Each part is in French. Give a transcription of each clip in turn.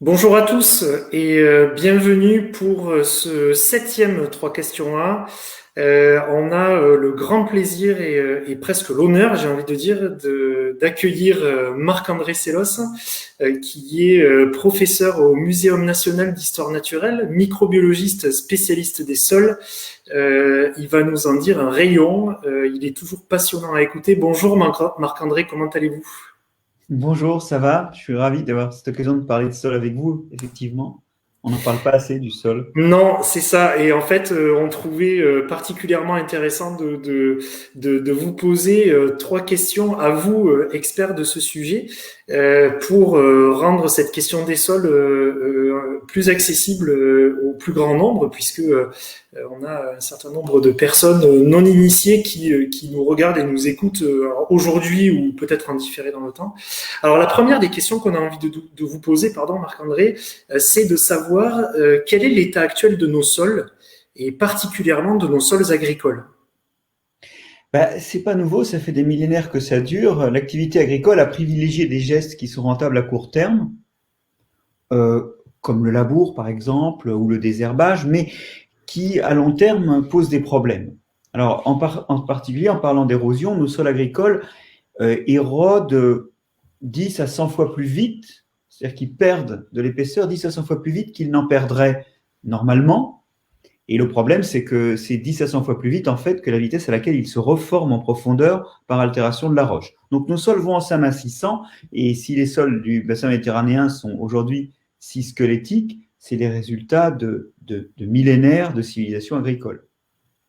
Bonjour à tous et bienvenue pour ce septième 3 questions 1. On a le grand plaisir et presque l'honneur, j'ai envie de dire, d'accueillir Marc-André Sellos, qui est professeur au Muséum national d'histoire naturelle, microbiologiste spécialiste des sols. Il va nous en dire un rayon. Il est toujours passionnant à écouter. Bonjour Marc-André, comment allez-vous? Bonjour, ça va? Je suis ravi d'avoir cette occasion de parler de sol avec vous, effectivement. On n'en parle pas assez du sol. Non, c'est ça. Et en fait, on trouvait particulièrement intéressant de vous poser trois questions à vous, experts de ce sujet, pour rendre cette question des sols plus accessible au plus grand nombre, puisque on a un certain nombre de personnes non initiées qui nous regardent et nous écoutent aujourd'hui ou peut-être en différé dans le temps. Alors, la première des questions qu'on a envie de vous poser, pardon, Marc-André, c'est de savoir quel est l'état actuel de nos sols et particulièrement de nos sols agricoles. C'est pas nouveau, ça fait des millénaires que ça dure. L'activité agricole a privilégié des gestes qui sont rentables à court terme, comme le labour par exemple, ou le désherbage, mais qui à long terme posent des problèmes. Alors en particulier en parlant d'érosion, nos sols agricoles érodent 10 à 100 fois plus vite, c'est-à-dire qu'ils perdent de l'épaisseur 10 à 100 fois plus vite qu'ils n'en perdraient normalement. Et le problème, c'est que c'est 10 à 100 fois plus vite, en fait, que la vitesse à laquelle ils se reforment en profondeur par altération de la roche. Donc, nos sols vont en s'amincissant, et si les sols du bassin méditerranéen sont aujourd'hui si squelettiques, c'est les résultats de millénaires de civilisation agricole.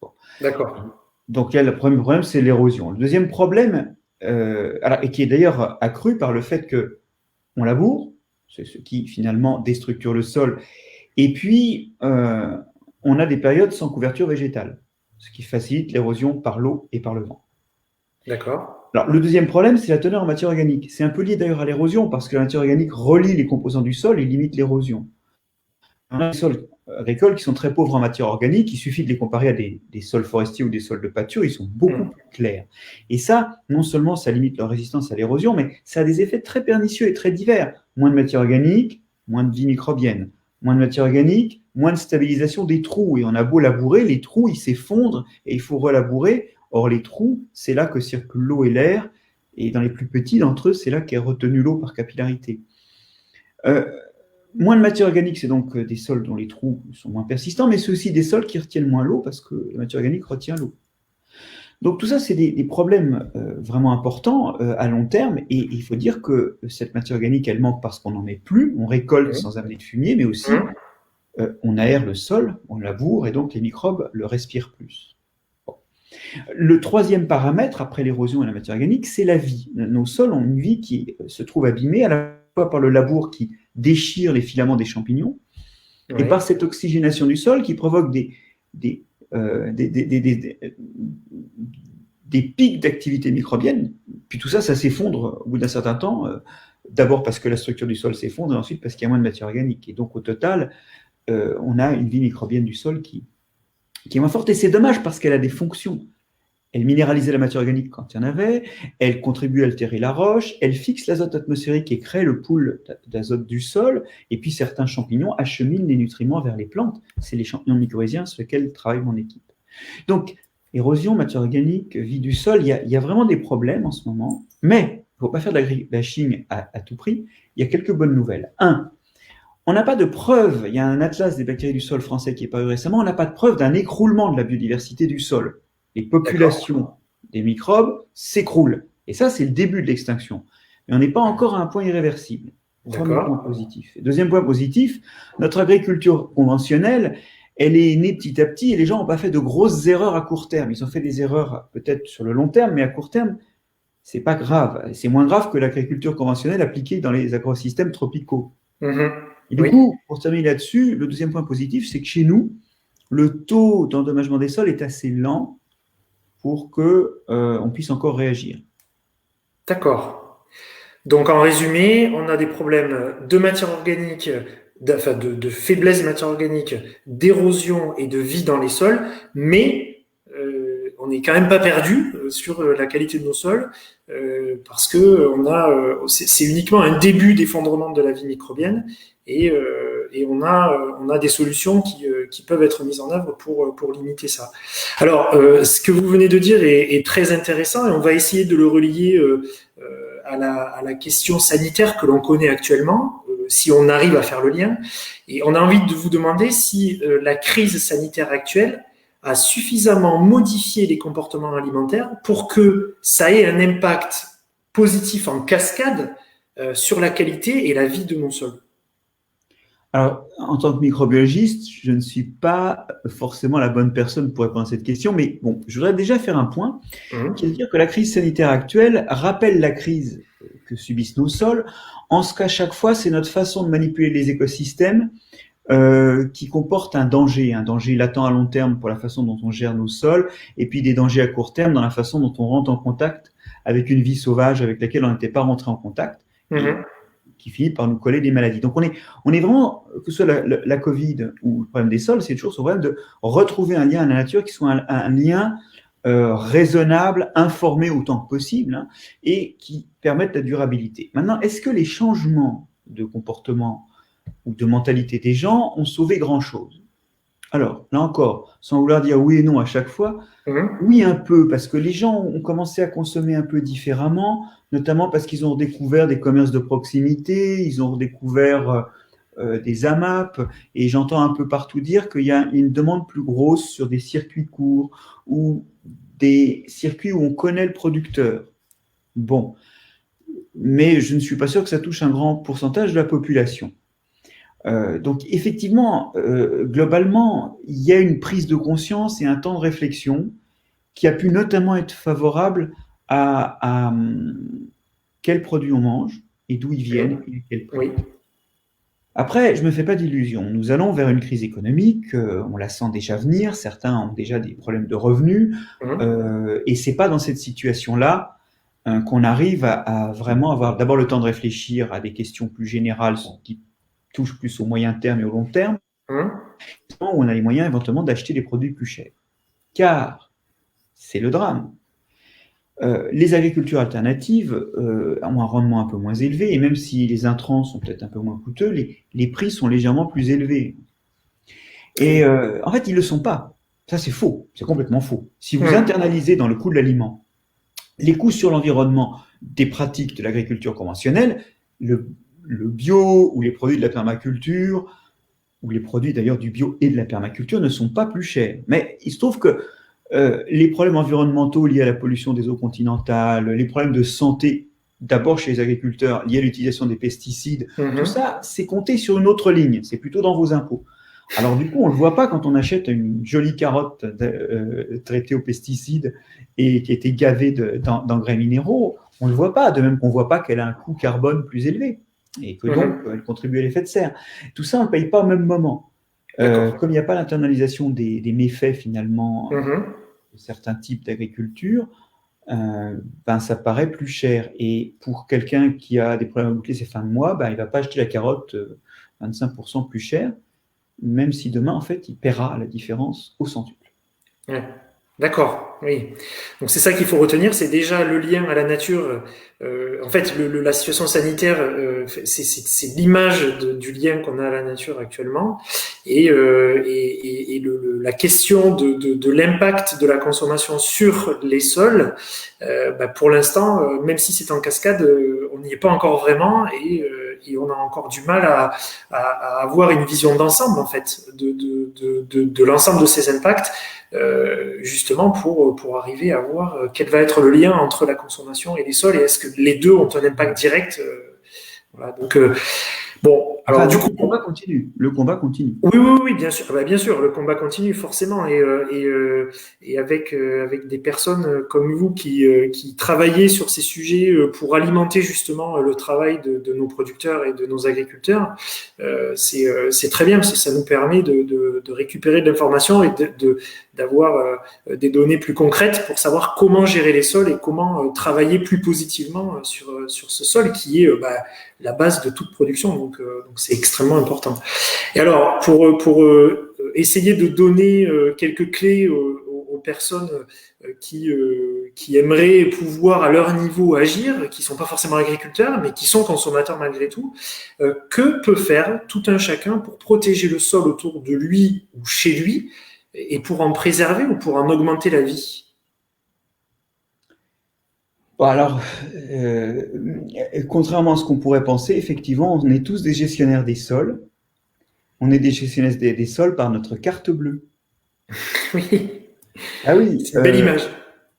Bon. D'accord. Donc, là, le premier problème, c'est l'érosion. Le deuxième problème, et qui est d'ailleurs accru par le fait qu'on laboure, c'est ce qui finalement déstructure le sol, et puis on a des périodes sans couverture végétale, ce qui facilite l'érosion par l'eau et par le vent. D'accord. Alors, le deuxième problème, c'est la teneur en matière organique. C'est un peu lié d'ailleurs à l'érosion, parce que la matière organique relie les composants du sol et limite l'érosion. On a des sols agricoles qui sont très pauvres en matière organique, il suffit de les comparer à des sols forestiers ou des sols de pâture, ils sont beaucoup Hmm. plus clairs. Et ça, non seulement ça limite leur résistance à l'érosion, mais ça a des effets très pernicieux et très divers. Moins de matière organique, moins de vie microbienne. Moins de matière organique, moins de stabilisation des trous. Et on a beau labourer, les trous, ils s'effondrent et il faut relabourer. Or, les trous, c'est là que circulent l'eau et l'air. Et dans les plus petits d'entre eux, c'est là qu'est retenue l'eau par capillarité. Euh, Moins de matière organique, c'est donc des sols dont les trous sont moins persistants, mais c'est aussi des sols qui retiennent moins l'eau parce que la matière organique retient l'eau. Donc tout ça, c'est des problèmes vraiment importants à long terme, et il faut dire que cette matière organique, elle manque parce qu'on n'en met plus, on récolte Hmm. sans amener de fumier, mais aussi Hmm. on aère le sol, on laboure, et donc les microbes le respirent plus. Bon. Le troisième paramètre, après l'érosion et la matière organique, c'est la vie. Nos sols ont une vie qui se trouve abîmée à la fois par le labour qui déchire les filaments des champignons, et Oui. par cette oxygénation du sol qui provoque des, euh, des, des, des, des, des pics d'activité microbienne. Puis tout ça, ça s'effondre au bout d'un certain temps, d'abord parce que la structure du sol s'effondre, et ensuite parce qu'il y a moins de matière organique. Et donc au total, on a une vie microbienne du sol qui est moins forte, et c'est dommage parce qu'elle a des fonctions. Elle minéralisait la matière organique quand il y en avait, elle contribue à altérer la roche, elle fixe l'azote atmosphérique et crée le pool d'azote du sol, et puis certains champignons acheminent les nutriments vers les plantes. C'est les champignons mycorhiziens sur lesquels travaille mon équipe. Donc, érosion, matière organique, vie du sol, il y a vraiment des problèmes en ce moment, mais il ne faut pas faire de l'agribashing à tout prix. Il y a quelques bonnes nouvelles. Un, on n'a pas de preuve, il y a un atlas des bactéries du sol français qui est paru récemment, on n'a pas de preuve d'un écroulement de la biodiversité du sol. Les D'accord. populations des microbes s'écroulent. Et ça, c'est le début de l'extinction. Mais on n'est pas encore à un point irréversible. Premier point D'accord. positif. Et deuxième point positif, notre agriculture conventionnelle, elle est née petit à petit, et les gens n'ont pas fait de grosses erreurs à court terme. Ils ont fait des erreurs peut-être sur le long terme, mais à court terme, c'est pas grave. C'est moins grave que l'agriculture conventionnelle appliquée dans les agrosystèmes tropicaux. Mhm. Et du Oui. coup, pour terminer là-dessus, le deuxième point positif, c'est que chez nous, le taux d'endommagement des sols est assez lent pour que on puisse encore réagir. D'accord. Donc en résumé, on a des problèmes de matière organique, enfin de faiblesse de matière organique, d'érosion et de vie dans les sols, mais on on n'est quand même pas perdu sur la qualité de nos sols, parce que c'est uniquement un début d'effondrement de la vie microbienne, et on a des solutions qui peuvent être mises en œuvre pour limiter ça. Alors, ce que vous venez de dire est très intéressant, et on va essayer de le relier à la question sanitaire que l'on connaît actuellement, si on arrive à faire le lien. Et on a envie de vous demander si la crise sanitaire actuelle a suffisamment modifié les comportements alimentaires pour que ça ait un impact positif en cascade sur la qualité et la vie de nos sols. Alors, en tant que microbiologiste, je ne suis pas forcément la bonne personne pour répondre à cette question, mais bon, je voudrais déjà faire un point, qui est de dire que la crise sanitaire actuelle rappelle la crise que subissent nos sols, en ce qu'à chaque fois, c'est notre façon de manipuler les écosystèmes qui comporte un danger latent à long terme pour la façon dont on gère nos sols, et puis des dangers à court terme dans la façon dont on rentre en contact avec une vie sauvage avec laquelle on n'était pas rentré en contact. Qui finit par nous coller des maladies. Donc on est vraiment, que ce soit la Covid ou le problème des sols, c'est toujours ce problème de retrouver un lien à la nature qui soit un lien raisonnable, informé autant que possible, hein, et qui permette la durabilité. Maintenant, est-ce que les changements de comportement ou de mentalité des gens ont sauvé grand-chose? Alors, là encore, sans vouloir dire oui et non à chaque fois, oui un peu, parce que les gens ont commencé à consommer un peu différemment, notamment parce qu'ils ont redécouvert des commerces de proximité, ils ont redécouvert des AMAP, et j'entends un peu partout dire qu'il y a une demande plus grosse sur des circuits courts ou des circuits où on connaît le producteur. Bon, mais je ne suis pas sûr que ça touche un grand pourcentage de la population. Donc effectivement, globalement, il y a une prise de conscience et un temps de réflexion qui a pu notamment être favorable à quels produits on mange et d'où ils viennent et à quel prix. Oui. Après, je ne me fais pas d'illusions. Nous allons vers une crise économique, on la sent déjà venir, certains ont déjà des problèmes de revenus, et c'est pas dans cette situation-là qu'on arrive à vraiment avoir d'abord le temps de réfléchir à des questions plus générales qui touche plus au moyen terme et au long terme, où on a les moyens éventuellement d'acheter des produits plus chers. Car, c'est le drame, les agricultures alternatives ont un rendement un peu moins élevé, et même si les intrants sont peut-être un peu moins coûteux, les prix sont légèrement plus élevés. Et en fait, ils ne le sont pas. Ça, c'est faux, c'est complètement faux. Si vous internalisez dans le coût de l'aliment les coûts sur l'environnement des pratiques de l'agriculture conventionnelle, le bio ou les produits de la permaculture, ou les produits d'ailleurs du bio et de la permaculture ne sont pas plus chers. Mais il se trouve que les problèmes environnementaux liés à la pollution des eaux continentales, les problèmes de santé, d'abord chez les agriculteurs, liés à l'utilisation des pesticides, tout ça, c'est compté sur une autre ligne, c'est plutôt dans vos impôts. Alors du coup, on ne le voit pas quand on achète une jolie carotte traitée aux pesticides et qui a été gavée d'engrais minéraux, on ne le voit pas, de même qu'on ne voit pas qu'elle a un coût carbone plus élevé et que donc elle contribue à l'effet de serre. Tout ça, on ne le paye pas au même moment. Comme il n'y a pas l'internalisation des méfaits finalement de certains types d'agriculture, ça paraît plus cher. Et pour quelqu'un qui a des problèmes à boucler ses fins de mois, il ne va pas acheter la carotte 25% plus cher, même si demain, en fait, il paiera la différence au centuple. Ouais. D'accord, oui. Donc c'est ça qu'il faut retenir, c'est déjà le lien à la nature. En fait, la situation sanitaire, c'est l'image du lien qu'on a à la nature actuellement, et la question de l'impact de la consommation sur les sols. Pour l'instant, même si c'est en cascade, on n'y est pas encore vraiment, et on a encore du mal à avoir une vision d'ensemble en fait de l'ensemble de ces impacts. Justement pour arriver à voir quel va être le lien entre la consommation et les sols, et est-ce que les deux ont un impact direct. Voilà, donc bon, alors du coup, le combat continue. Oui, bien sûr. Bien sûr, le combat continue forcément, et avec des personnes comme vous qui travaillez sur ces sujets pour alimenter justement le travail de nos producteurs et de nos agriculteurs. C'est très bien parce que ça nous permet de récupérer de l'information et d'avoir des données plus concrètes pour savoir comment gérer les sols et comment travailler plus positivement sur ce sol qui est la base de toute production. Donc c'est extrêmement important. Et alors, pour essayer de donner quelques clés aux aux personnes qui aimeraient pouvoir à leur niveau agir, qui ne sont pas forcément agriculteurs, mais qui sont consommateurs malgré tout. Que peut faire tout un chacun pour protéger le sol autour de lui ou chez lui et pour en préserver ou pour en augmenter la vie? Bon, alors, contrairement à ce qu'on pourrait penser, effectivement, on est tous des gestionnaires des sols. On est des gestionnaires des sols par notre carte bleue. Oui, Ah oui, c'est une belle image.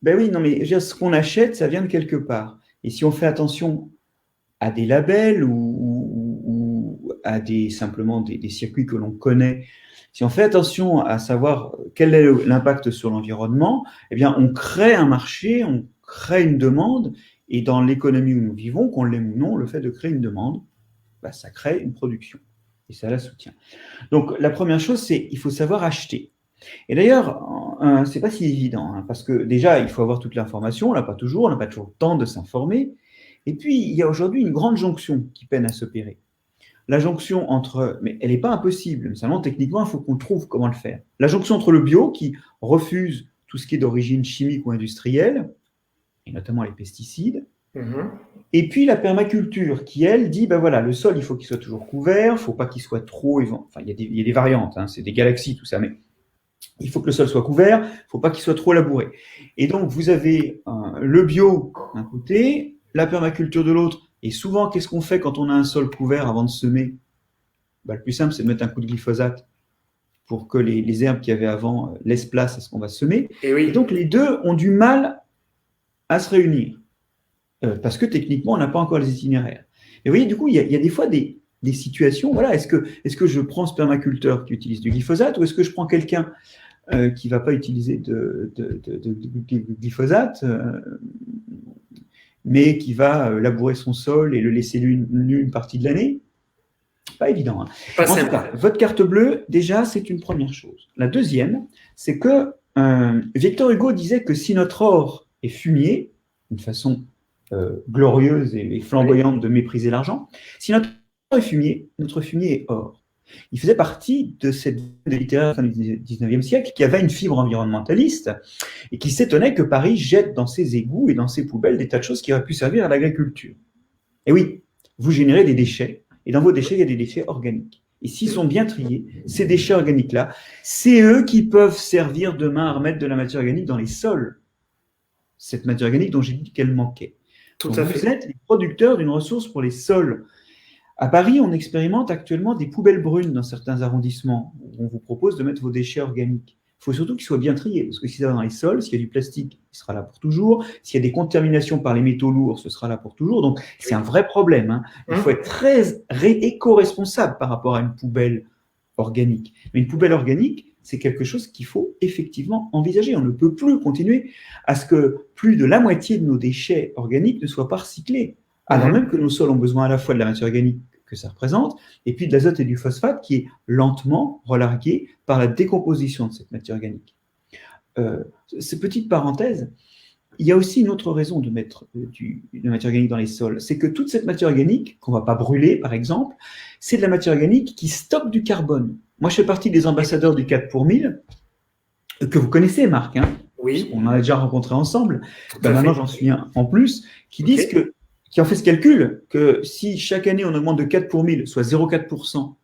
ben oui, non mais je veux dire, ce qu'on achète, ça vient de quelque part. Et si on fait attention à des labels ou à simplement des circuits que l'on connaît, si on fait attention à savoir quel est l'impact sur l'environnement, eh bien, on crée un marché, on crée une demande, et dans l'économie où nous vivons, qu'on l'aime ou non, le fait de créer une demande, bah, ça crée une production, et ça la soutient. Donc, la première chose, c'est il faut savoir acheter. Et d'ailleurs, c'est pas si évident, hein, parce que déjà, il faut avoir toute l'information, on l'a pas toujours, on n'a pas toujours le temps de s'informer. Et puis, il y a aujourd'hui une grande jonction qui peine à s'opérer. La jonction entre, mais elle n'est pas impossible, mais seulement techniquement, il faut qu'on trouve comment le faire. La jonction entre le bio, qui refuse tout ce qui est d'origine chimique ou industrielle, et notamment les pesticides, et puis la permaculture, qui elle dit, ben voilà, le sol, il faut qu'il soit toujours couvert, il ne faut pas qu'il soit trop, enfin, il y a des variantes, hein, c'est des galaxies, tout ça, mais il faut que le sol soit couvert, il ne faut pas qu'il soit trop labouré. Et donc, vous avez le bio d'un côté, la permaculture de l'autre. Et souvent, qu'est-ce qu'on fait quand on a un sol couvert avant de semer? Ben, le plus simple, c'est de mettre un coup de glyphosate pour que les herbes qu'il y avait avant laissent place à ce qu'on va semer. Et oui. Et donc, les deux ont du mal à se réunir parce que techniquement, on n'a pas encore les itinéraires. Et vous voyez, du coup, il y a des fois des situations. Voilà, est-ce que je prends ce permaculteur qui utilise du glyphosate ou est-ce que je prends quelqu'un qui ne va pas utiliser de glyphosate, mais qui va labourer son sol et le laisser nu une partie de l'année? Pas évident. Hein. Pas en tout cas, votre carte bleue, déjà, c'est une première chose. La deuxième, c'est que Victor Hugo disait que si notre or est fumier, une façon glorieuse et flamboyante de mépriser l'argent, si notre or est fumier, notre fumier est or. Il faisait partie de cette littéraire fin du XIXe siècle qui avait une fibre environnementaliste et qui s'étonnait que Paris jette dans ses égouts et dans ses poubelles des tas de choses qui auraient pu servir à l'agriculture. Et oui, vous générez des déchets, et dans vos déchets, il y a des déchets organiques. Et s'ils sont bien triés, ces déchets organiques-là, c'est eux qui peuvent servir demain à remettre de la matière organique dans les sols. Cette matière organique dont j'ai dit qu'elle manquait. Donc, vous êtes les producteurs d'une ressource pour les sols. À Paris, on expérimente actuellement des poubelles brunes dans certains arrondissements où on vous propose de mettre vos déchets organiques. Il faut surtout qu'ils soient bien triés, parce que si ça va dans les sols, s'il y a du plastique, il sera là pour toujours. S'il y a des contaminations par les métaux lourds, ce sera là pour toujours. Donc, c'est un vrai problème. Hein. Il faut être très éco-responsable par rapport à une poubelle organique. Mais une poubelle organique, c'est quelque chose qu'il faut effectivement envisager. On ne peut plus continuer à ce que plus de la moitié de nos déchets organiques ne soient pas recyclés. Alors même que nos sols ont besoin à la fois de la matière organique que ça représente, et puis de l'azote et du phosphate qui est lentement relargué par la décomposition de cette matière organique. Ces petites parenthèses, il y a aussi une autre raison de mettre de la matière organique dans les sols, c'est que toute cette matière organique, qu'on ne va pas brûler par exemple, c'est de la matière organique qui stocke du carbone. Moi, je fais partie des ambassadeurs du 4 pour 1000, que vous connaissez, Marc, hein, oui. On en a déjà rencontré ensemble. Maintenant, j'en suis un en plus, qui disent qui ont fait ce calcul, que si chaque année on augmente de 4 pour 1000, soit 0,4%,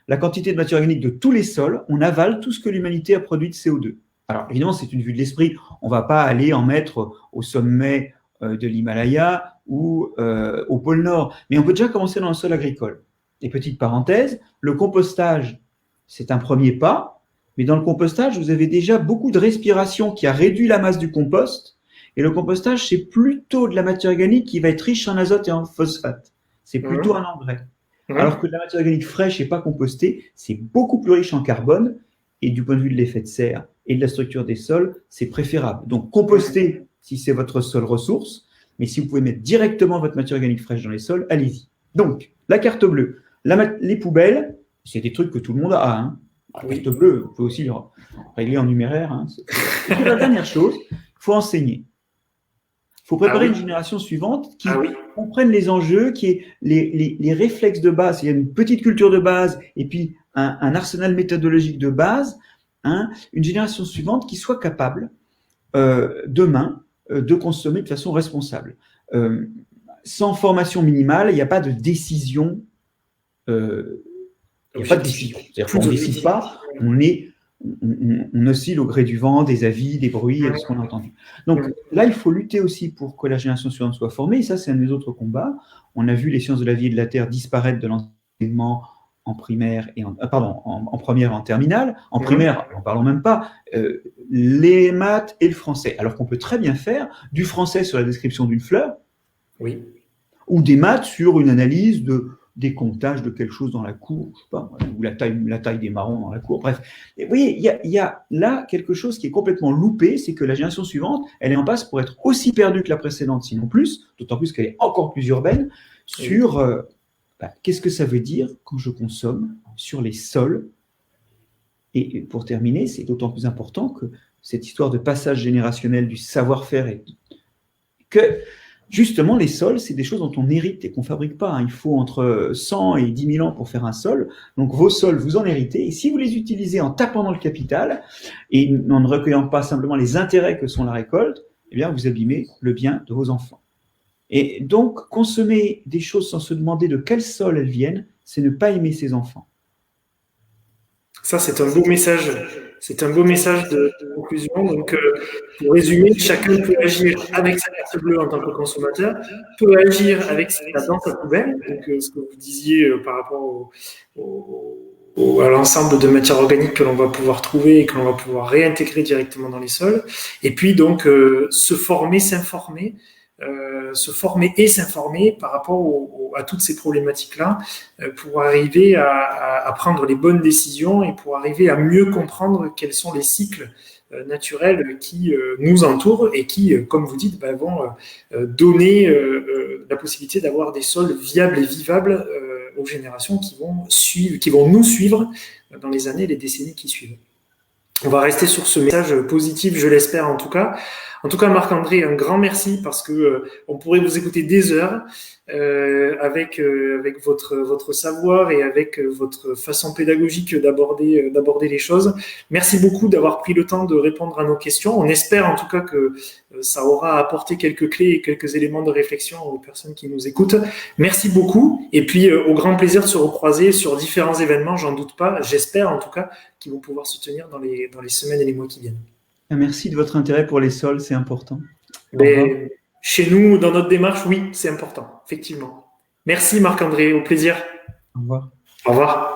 la quantité de matière organique de tous les sols, on avale tout ce que l'humanité a produit de CO2. Alors évidemment, c'est une vue de l'esprit. On ne va pas aller en mettre au sommet de l'Himalaya ou au pôle Nord, mais on peut déjà commencer dans le sol agricole. Et petite parenthèse, le compostage, c'est un premier pas, mais dans le compostage, vous avez déjà beaucoup de respiration qui a réduit la masse du compost. Et le compostage, c'est plutôt de la matière organique qui va être riche en azote et en phosphate. C'est plutôt un engrais. Alors que la matière organique fraîche et pas compostée, c'est beaucoup plus riche en carbone. Et du point de vue de l'effet de serre et de la structure des sols, c'est préférable. Donc, composter si c'est votre seule ressource. Mais si vous pouvez mettre directement votre matière organique fraîche dans les sols, allez-y. Donc, la carte bleue. Les poubelles, c'est des trucs que tout le monde a. Hein. La carte bleue, vous pouvez aussi le régler en numéraire. Hein. Et puis, la dernière chose, il faut enseigner. Il faut préparer une génération suivante qui comprenne les enjeux, qui ait les réflexes de base. Il y a une petite culture de base et puis un arsenal méthodologique de base. Hein, une génération suivante qui soit capable demain de consommer de façon responsable. Sans formation minimale, il n'y a pas de décision. Il n'y a pas de décision. C'est-à-dire qu'on ne décide pas, on oscille au gré du vent, des avis, des bruits, de ce qu'on a entendu. Donc là, il faut lutter aussi pour que la génération suivante soit formée. Et ça, c'est un des autres combats. On a vu les sciences de la vie et de la terre disparaître de l'enseignement en primaire et en première et en terminale. En primaire, n'en parlons même pas, les maths et le français. Alors qu'on peut très bien faire du français sur la description d'une fleur, oui, ou des maths sur une analyse des comptages de quelque chose dans la cour, je sais pas, ou la taille des marrons dans la cour, bref. Et vous voyez, il y a là quelque chose qui est complètement loupé, c'est que la génération suivante, elle est en passe pour être aussi perdue que la précédente, sinon plus, d'autant plus qu'elle est encore plus urbaine, sur qu'est-ce que ça veut dire quand je consomme sur les sols. Et pour terminer, c'est d'autant plus important que cette histoire de passage générationnel du savoir-faire est que justement, les sols, c'est des choses dont on hérite et qu'on ne fabrique pas. Il faut entre 100 et 10 000 ans pour faire un sol. Donc, vos sols, vous en héritez. Et si vous les utilisez en tapant dans le capital et en ne recueillant pas simplement les intérêts que sont la récolte, eh bien, vous abîmez le bien de vos enfants. Et donc, consommer des choses sans se demander de quel sol elles viennent, c'est ne pas aimer ses enfants. Ça, c'est un beau message. C'est un beau message de conclusion. Donc, pour résumer, chacun peut agir avec sa carte bleue en tant que consommateur, peut agir avec dans sa poubelle, donc ce que vous disiez par rapport à l'ensemble de matières organiques que l'on va pouvoir trouver et que l'on va pouvoir réintégrer directement dans les sols. Et puis, donc, se former et s'informer par rapport à toutes ces problématiques-là pour arriver à prendre les bonnes décisions et pour arriver à mieux comprendre quels sont les cycles naturels qui nous entourent et qui, comme vous dites, vont donner la possibilité d'avoir des sols viables et vivables aux générations qui vont nous suivre dans les années et les décennies qui suivent. On va rester sur ce message positif, je l'espère en tout cas. En tout cas, Marc-André, un grand merci parce que on pourrait vous écouter des heures avec votre savoir et avec votre façon pédagogique d'aborder les choses. Merci beaucoup d'avoir pris le temps de répondre à nos questions. On espère en tout cas que ça aura apporté quelques clés et quelques éléments de réflexion aux personnes qui nous écoutent. Merci beaucoup et puis au grand plaisir de se recroiser sur différents événements, j'en doute pas, j'espère en tout cas, qui vont pouvoir se tenir dans les semaines et les mois qui viennent. Merci de votre intérêt pour les sols, c'est important. Mais chez nous, dans notre démarche, oui, c'est important, effectivement. Merci Marc-André, au plaisir. Au revoir. Au revoir.